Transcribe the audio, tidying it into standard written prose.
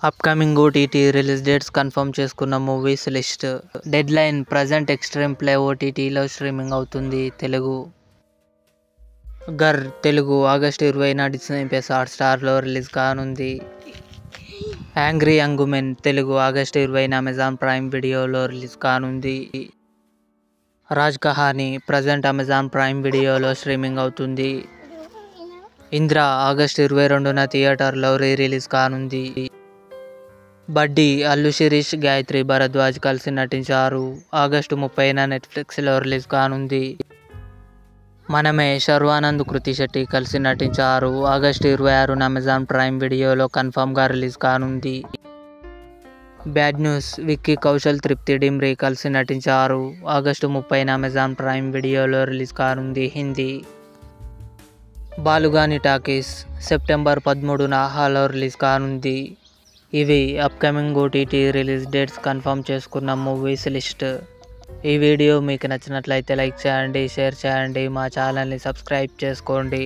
Upcoming OTT release dates confirm చేసుకున్న movies list. Deadline present extreme play ఓటీటీలో streaming అవుతుంది. తెలుగు గర్ Telugu August 20న డిస్నీ ప్లస్ హాట్‌స్టార్లో రిలీజ్ కానుంది. Angry young women Telugu August 20న అమెజాన్ ప్రైమ్ వీడియోలో రిలీజ్ కానుంది. Raj Kahani present Amazon prime వీడియోలో స్ట్రీమింగ్ అవుతుంది. ఇంద్ర ఆగస్టు 22న థియేటర్లో రిలీజ్ కానుంది. బడ్డీ అల్లు శిరీష్, గాయత్రి భరద్వాజ్ కలిసి నటించారు. ఆగస్టు 30న నెట్ఫ్లిక్స్లో రిలీజ్ కానుంది. మనమే శర్వానంద్, కృతి శెట్టి కలిసి నటించారు. ఆగస్టు 26న అమెజాన్ ప్రైమ్ వీడియోలో కన్ఫర్మ్గా రిలీజ్ కానుంది. బ్యాడ్ న్యూస్ విక్కీ కౌశల్, తృప్తి డిమ్రీ కలిసి నటించారు. ఆగస్టు 30న అమెజాన్ ప్రైమ్ వీడియోలో రిలీజ్ కానుంది. హిందీ బాలుగాని టాకీస్ సెప్టెంబర్ 13న హాలో రిలీజ్ కానుంది. ఇవి upcoming OTT release dates confirm చేసుకున్న మూవీస్ లిస్ట్. ఈ వీడియో మీకు నచ్చినట్లయితే లైక్ చేయండి, షేర్ చేయండి, మా ఛానల్ని సబ్స్క్రైబ్ చేసుకోండి.